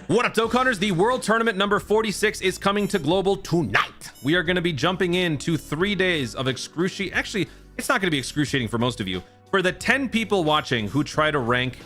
What up, Dokkaners? The World Tournament number 46 is coming to global tonight. We are going to be jumping into 3 days of excruciating. Actually, it's not going to be excruciating for most of you. For the 10 people watching who try to rank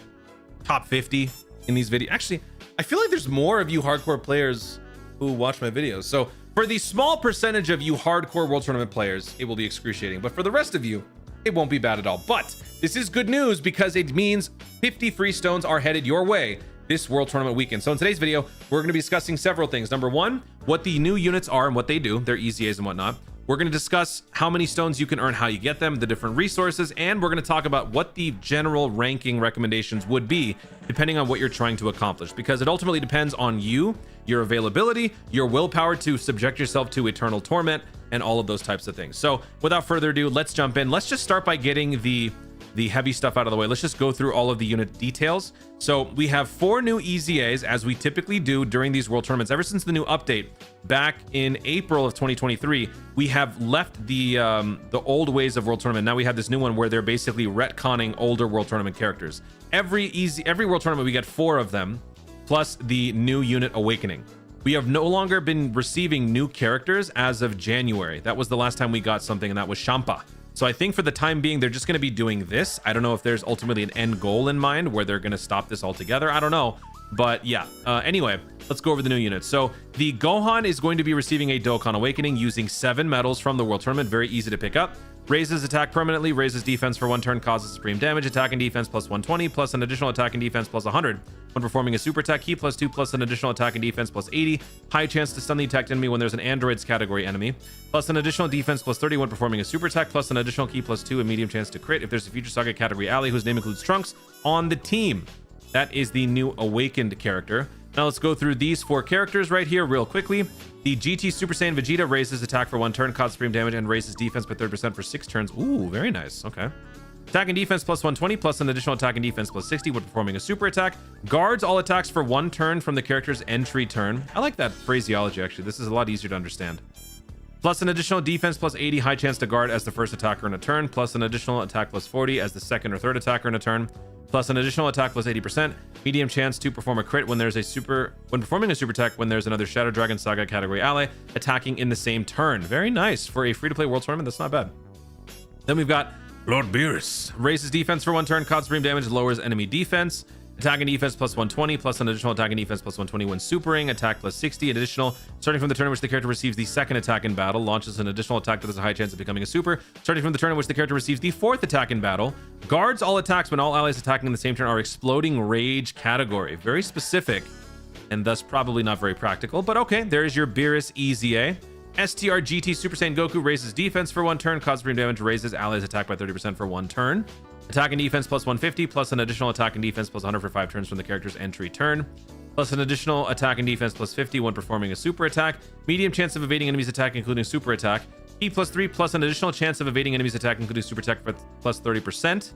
top 50 in these videos. Actually, I feel like there's more of you hardcore players who watch my videos. So for the small percentage of you hardcore World Tournament players, it will be excruciating. But for the rest of you, it won't be bad at all. But this is good news because it means 50 free stones are headed your way this World Tournament weekend. So in today's video, we're going to be discussing several things. Number one, what the new units are and what they do, their EZAs and whatnot. We're going to discuss how many stones you can earn, how you get them, the different resources, and we're going to talk about what the general ranking recommendations would be depending on what you're trying to accomplish, because it ultimately depends on you, your availability, your willpower to subject yourself to eternal torment, and all of those types of things. So without further ado, let's jump in. Let's just start by getting the heavy stuff out of the way. Let's just go through all of the unit details. So we have 4 new EZAs, as we typically do during these World Tournaments. Ever since the new update back in April of 2023, we have left the old ways of World Tournament. Now we have this new one where they're basically retconning older World Tournament characters. Every World Tournament we get 4 of them, plus the new unit Awakening. We have no longer been receiving new characters as of January. That was the last time we got something, and that was Champa. So I think for the time being, they're just going to be doing this. I don't know if there's ultimately an end goal in mind where they're going to stop this altogether. I don't know. But yeah, anyway, let's go over the new units. So the Gohan is going to be receiving a Dokkan Awakening using 7 medals from the World Tournament. Very easy to pick up. Raises attack permanently, raises defense for 1 turn, causes supreme damage, attack and defense plus 120, plus an additional attack and defense plus 100. When performing a super attack, key plus 2, plus an additional attack and defense plus 80. High chance to stun the attacked enemy when there's an androids category enemy. Plus an additional defense plus 30 when performing a super attack, plus an additional key plus 2 and medium chance to crit if there's a future saga category ally whose name includes Trunks on the team. That is the new awakened character. Now let's go through these 4 characters right here real quickly. The GT Super Saiyan Vegeta raises attack for 1 turn, causes supreme damage, and raises defense by 30% for 6 turns. Ooh, very nice. Okay. Attack and defense plus 120, plus an additional attack and defense plus 60 when performing a super attack. Guards all attacks for 1 turn from the character's entry turn. I like that phraseology, actually. This is a lot easier to understand. Plus an additional defense plus 80, high chance to guard as the first attacker in a turn, plus an additional attack plus 40 as the second or third attacker in a turn, plus an additional attack plus 80%, medium chance to perform a crit when performing a super attack when there's another Shadow Dragon Saga category ally attacking in the same turn. Very nice. For a free-to-play World Tournament, that's not bad. Then we've got Lord Beerus. Raises defense for 1 turn, causes supreme damage, lowers enemy defense. Attack and defense plus 120, plus an additional attack and defense plus 120 when supering. Attack plus 60, additional. Starting from the turn in which the character receives the second attack in battle, launches an additional attack that has a high chance of becoming a super. Starting from the turn in which the character receives the 4th attack in battle, guards all attacks when all allies attacking in the same turn are exploding rage category. Very specific, and thus probably not very practical, but okay, there's your Beerus EZA. STR GT Super Saiyan Goku raises defense for 1 turn, causes supreme damage, raises allies attack by 30% for 1 turn. Attack and defense plus 150, plus an additional attack and defense plus 100 for 5 turns from the character's entry turn. Plus an additional attack and defense plus 50 when performing a super attack. Medium chance of evading enemies attack, including super attack. E plus 3, plus an additional chance of evading enemies attack, including super attack for plus 30%.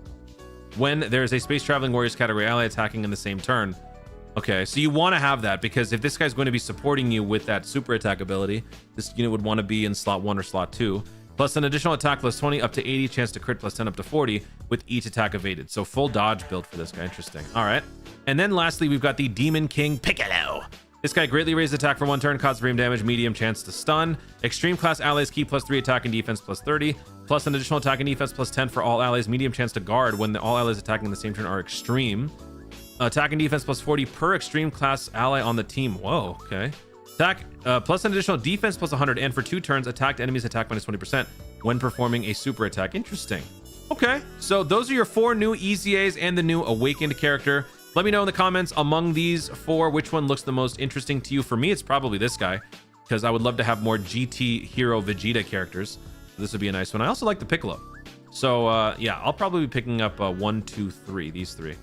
When there's a Space Traveling Warriors category ally attacking in the same turn. Okay, so you want to have that, because if this guy's going to be supporting you with that super attack ability, this unit would want to be in slot 1 or slot 2. Plus an additional attack plus 20 up to 80, chance to crit plus 10 up to 40 with each attack evaded. So full dodge build for this guy. Interesting. All right. And then lastly, we've got the Demon King Piccolo. This guy greatly raises attack for 1 turn, causes supreme damage, medium chance to stun. Extreme class allies key plus 3 attack and defense plus 30, plus an additional attack and defense plus 10 for all allies, medium chance to guard when all allies attacking in the same turn are extreme. Attack and defense plus 40 per extreme class ally on the team. Whoa, okay. Attack plus an additional defense plus 100, and for 2 turns, attacked enemies attack minus 20% when performing a super attack. Interesting. Okay, so those are your 4 new EZAs and the new awakened character. Let me know in the comments among these 4 which one looks the most interesting to you. For me, it's probably this guy, because I would love to have more GT Hero Vegeta characters. This would be a nice one. I also like the Piccolo. So yeah, I'll probably be picking up 1, 2, 3, these 3.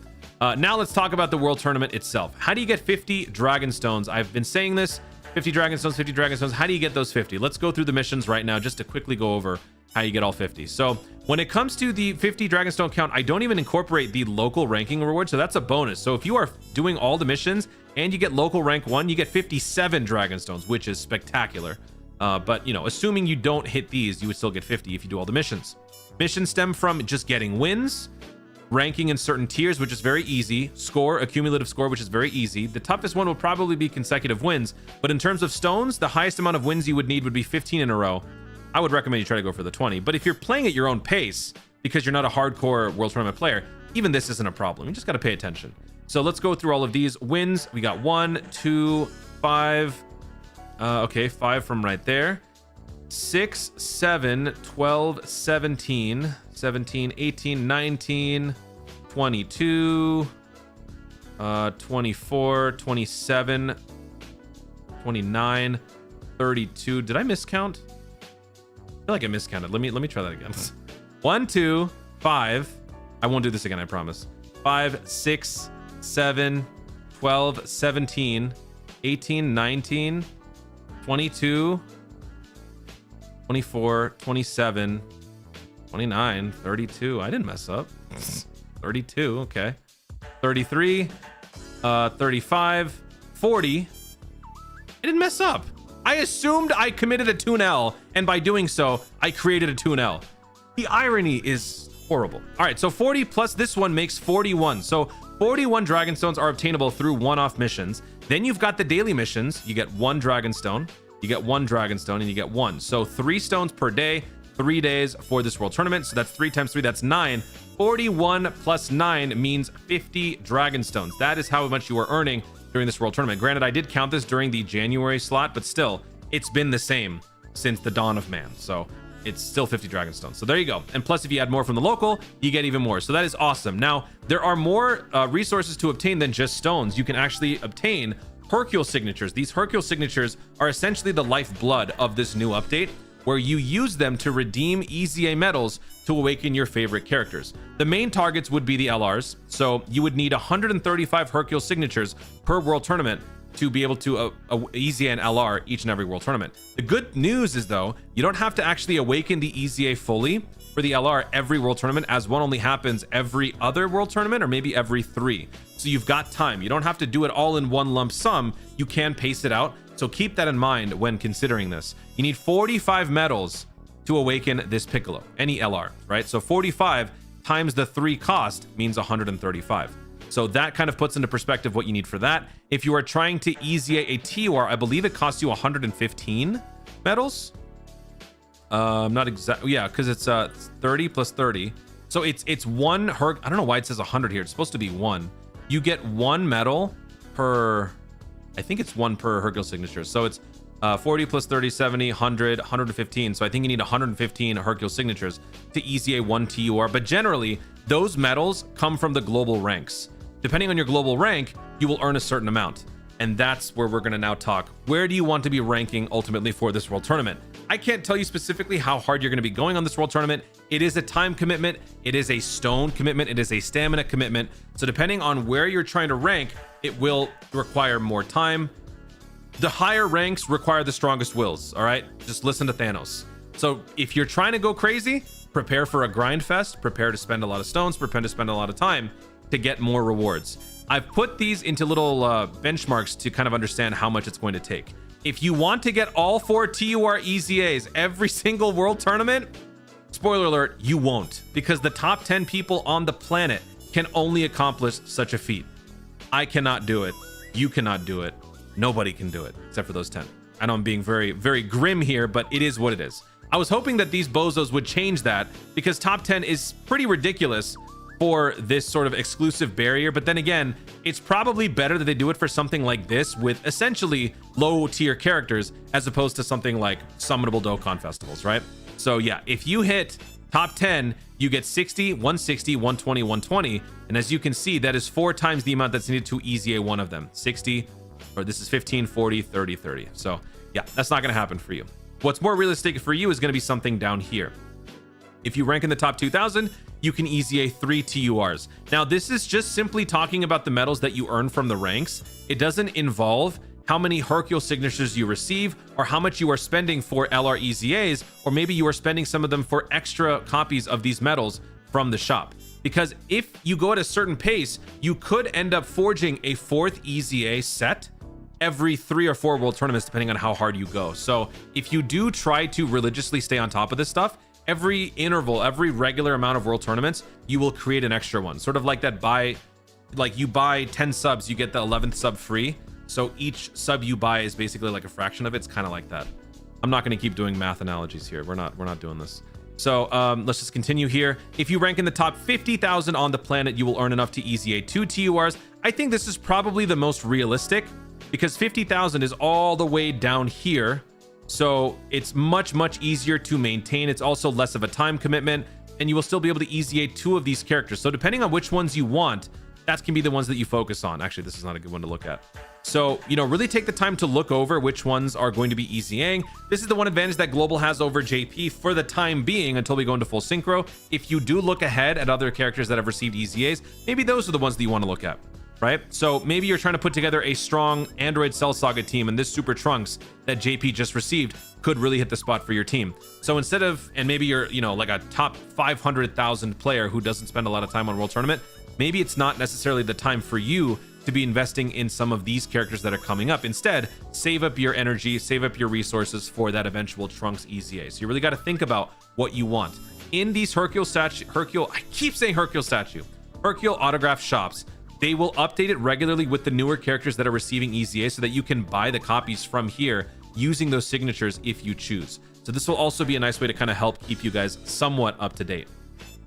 Now let's talk about the World Tournament itself. How do you get 50 Dragon Stones? I've been saying this, 50 Dragon Stones, 50 Dragon Stones. How do you get those 50? Let's go through the missions right now just to quickly go over how you get all 50. So when it comes to the 50 Dragon Stone count, I don't even incorporate the local ranking reward, so that's a bonus. So if you are doing all the missions and you get local rank 1, you get 57 Dragon Stones, which is spectacular. But, you know, assuming you don't hit these, you would still get 50 if you do all the missions. Missions stem from just getting wins, ranking in certain tiers, which is very easy, score, accumulative score, which is very easy. The toughest one will probably be consecutive wins, but in terms of stones, the highest amount of wins you would need would be 15 in a row. I would recommend you try to go for the 20, but if you're playing at your own pace, because you're not a hardcore World Tournament player, even this isn't a problem. You just got to pay attention. So let's go through all of these wins. We got 1, 2, 5. Okay, 5 from right there. 6, 7, 12, 17, 18, 19, 22, 24, 27, 29, 32. Did I miscount? I feel like I miscounted. Let me try that again. 1, 2, 5. I won't do this again, I promise. 5, 6, 7, 12, 17, 18, 19, 22, 24, 27, 29, 32. I didn't mess up. 32, okay. 33, 35, 40. I didn't mess up. I assumed I committed a Toon-L, and by doing so, I created a Toon-L. The irony is horrible. All right, so 40 plus this one makes 41. So 41 Dragonstones are obtainable through one-off missions. Then you've got the daily missions. You get 1 Dragonstone, you get 1 Dragonstone, and you get 1. So 3 stones per day, 3 days for this World Tournament. So that's 3 times 3, that's 9. 41 plus 9 means 50 Dragonstones. That is how much you are earning during this World Tournament. Granted, I did count this during the January slot, but still, it's been the same since the dawn of man. So it's still 50 Dragonstones. So there you go. And plus, if you add more from the local, you get even more. So that is awesome. Now, there are more resources to obtain than just stones. You can actually obtain Hercule signatures. These Hercule signatures are essentially the lifeblood of this new update, where you use them to redeem EZA medals to awaken your favorite characters. The main targets would be the LRs. So you would need 135 Hercule signatures per World Tournament to be able to EZA and LR each and every World Tournament. The good news is, though, you don't have to actually awaken the EZA fully for the LR every World Tournament, as one only happens every other World Tournament or maybe every 3. So you've got time. You don't have to do it all in one lump sum. You can pace it out. So keep that in mind when considering this. You need 45 medals to awaken this Piccolo, any LR, right? So 45 times the 3 cost means 135. So that kind of puts into perspective what you need for that. If you are trying to EZA a TUR, I believe it costs you 115 medals. Not exactly, yeah, because it's 30 plus 30. So it's 1 Herc. I don't know why it says 100 here. It's supposed to be 1. You get 1 medal per, I think it's 1 per Hercule signature. So it's 40 plus 30, 70, 100, 115. So I think you need 115 Hercule signatures to EZA 1 TUR. But generally, those medals come from the global ranks. Depending on your global rank, you will earn a certain amount. And that's where we're going to now talk. Where do you want to be ranking ultimately for this World Tournament? I can't tell you specifically how hard you're going to be going on this World Tournament. It is a time commitment. It is a stone commitment. It is a stamina commitment. So depending on where you're trying to rank, it will require more time. The higher ranks require the strongest wills, all right? Just listen to Thanos. So if you're trying to go crazy, prepare for a grind fest, prepare to spend a lot of stones, prepare to spend a lot of time to get more rewards. I've put these into little benchmarks to kind of understand how much it's going to take. If you want to get all 4 TUR EZAs every single World Tournament, spoiler alert, you won't, because the top 10 people on the planet can only accomplish such a feat. I cannot do it. You cannot do it. Nobody can do it except for those 10. I know I'm being very, very grim here, but it is what it is. I was hoping that these bozos would change that, because top 10 is pretty ridiculous for this sort of exclusive barrier. But then again, it's probably better that they do it for something like this with essentially low tier characters, as opposed to something like summonable Dokkan festivals, right? So yeah, if you hit top 10, you get 60, 160, 120, 120. And as you can see, that is 4 times the amount that's needed to EZA one of them. 60, or this is 15, 40, 30, 30. So yeah, that's not going to happen for you. What's more realistic for you is going to be something down here. If you rank in the top 2,000, you can EZA 3 TURs. Now, this is just simply talking about the medals that you earn from the ranks. It doesn't involve how many Hercule signatures you receive, or how much you are spending for LR EZAs, or maybe you are spending some of them for extra copies of these medals from the shop. Because if you go at a certain pace, you could end up forging a 4th EZA set every 3 or 4 World Tournaments, depending on how hard you go. So if you do try to religiously stay on top of this stuff, every interval, every regular amount of world tournaments, you will create an extra one. Sort of like that like you buy 10 subs, you get the 11th sub free. So each sub you buy is basically like a fraction of it. It's kind of like that. I'm not going to keep doing math analogies here. We're not doing this. So let's just continue here. If you rank in the top 50,000 on the planet, you will earn enough to easy 2 TURs. I think this is probably the most realistic because 50,000 is all the way down here. So it's much easier to maintain. It's also less of a time commitment, and you will still be able to easy 2 of these characters. So depending on which ones you want, that can be the ones that you focus on. Actually, this is not a good one to look at. So, you know, really take the time to look over which ones are going to be easying. This is the one advantage that Global has over JP for the time being until we go into full synchro. If you do look ahead at other characters that have received EZAs, maybe those are the ones that you want to look at, right? So maybe you're trying to put together a strong Android Cell Saga team, and this Super Trunks that JP just received could really hit the spot for your team. So instead of, and maybe you're, you know, like a top 500,000 player who doesn't spend a lot of time on World Tournament, maybe it's not necessarily the time for you to be investing in some of these characters that are coming up. Instead, save up your energy, save up your resources for that eventual Trunks EZA. So you really got to think about what you want. In these Hercule autograph shops, they will update it regularly with the newer characters that are receiving EZA so that you can buy the copies from here using those signatures if you choose. So this will also be a nice way to kind of help keep you guys somewhat up to date.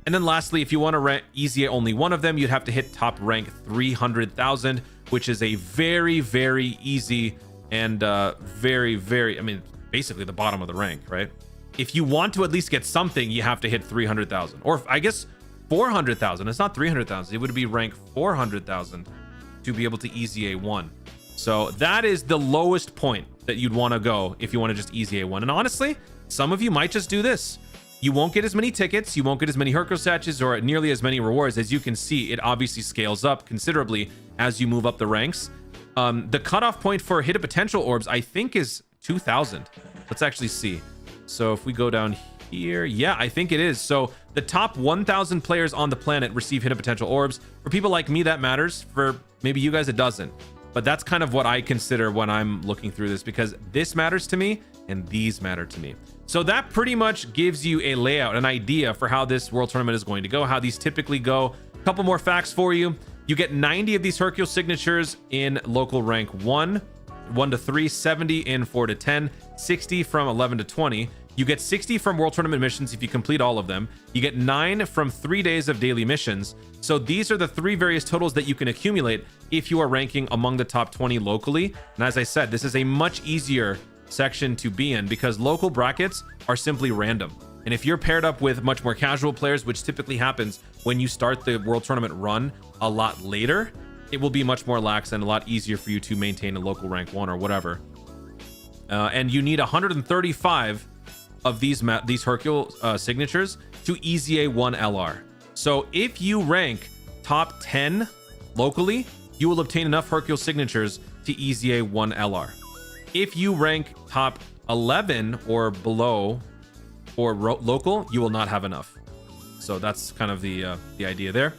And then lastly, if you want to rank easy only one of them, you'd have to hit top rank 300,000, which is a very easy and I mean, basically the bottom of the rank, right? If you want to at least get something, you have to hit 300,000, or I guess 400,000. It's not 300,000. It would be rank 400,000 to be able to easy A1. So that is the lowest point that you'd want to go if you want to just easy A1. And honestly, some of you might just do this. You won't get as many tickets, you won't get as many Hercule statues or nearly as many rewards. As you can see, it obviously scales up considerably as you move up the ranks. The cutoff point for hidden potential orbs, I think, is 2,000. Let's actually see. So if we go down here, yeah, I think it is. So the top 1,000 players on the planet receive hidden potential orbs. For people like me, that matters. For maybe you guys, it doesn't. But that's kind of what I consider when I'm looking through this, because this matters to me and these matter to me. So that pretty much gives you a layout, an idea for how this World Tournament is going to go, how these typically go. A couple more facts for you. You get 90 of these Hercule signatures in local rank 1 to 3, 70 in 4 to 10, 60 from 11 to 20. You get 60 from World Tournament missions if you complete all of them. You get 9 from 3 days of daily missions. So these are the 3 various totals that you can accumulate if you are ranking among the top 20 locally. And as I said, this is a much easier section to be in because local brackets are simply random. And if you're paired up with much more casual players, which typically happens when you start the World Tournament run a lot later, it will be much more lax and a lot easier for you to maintain a local rank 1 or whatever. And you need 135 of these Hercule signatures to easy A1 LR. So if you rank top 10 locally, you will obtain enough Hercule signatures to easy A1 LR. If you rank top 11 or below or local, you will not have enough. So that's kind of the idea there.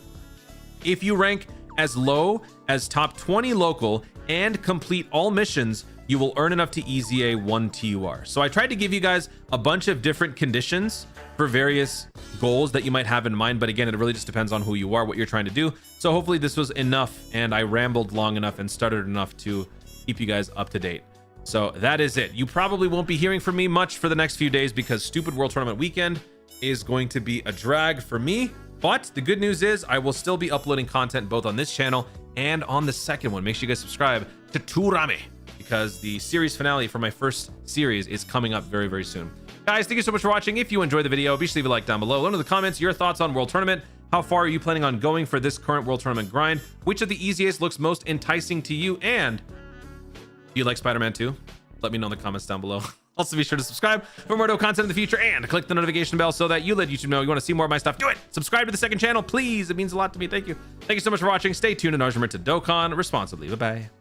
If you rank as low as top 20 local and complete all missions, you will earn enough to easy A1 TUR. So I tried to give you guys a bunch of different conditions for various goals that you might have in mind. But again, it really just depends on who you are, what you're trying to do. So hopefully this was enough and I rambled long enough and stuttered enough to keep you guys up to date. So that is it. You probably won't be hearing from me much for the next few days because stupid World Tournament weekend is going to be a drag for me. But the good news is I will still be uploading content both on this channel and on the second one. Make sure you guys subscribe to Turame because the series finale for my first series is coming up very soon. Guys, thank you so much for watching. If you enjoyed the video, be sure to leave a like down below. Let me know in the comments your thoughts on World Tournament. How far are you planning on going for this current World Tournament grind? Which of the easiest looks most enticing to you? And do you like Spider-Man 2? Let me know in the comments down below. Also, be sure to subscribe for more dope content in the future and click the notification bell so that you let YouTube know you want to see more of my stuff. Do it. Subscribe to the second channel, please. It means a lot to me. Thank you. Thank you so much for watching. Stay tuned and always remember to Dokkan responsibly. Bye-bye.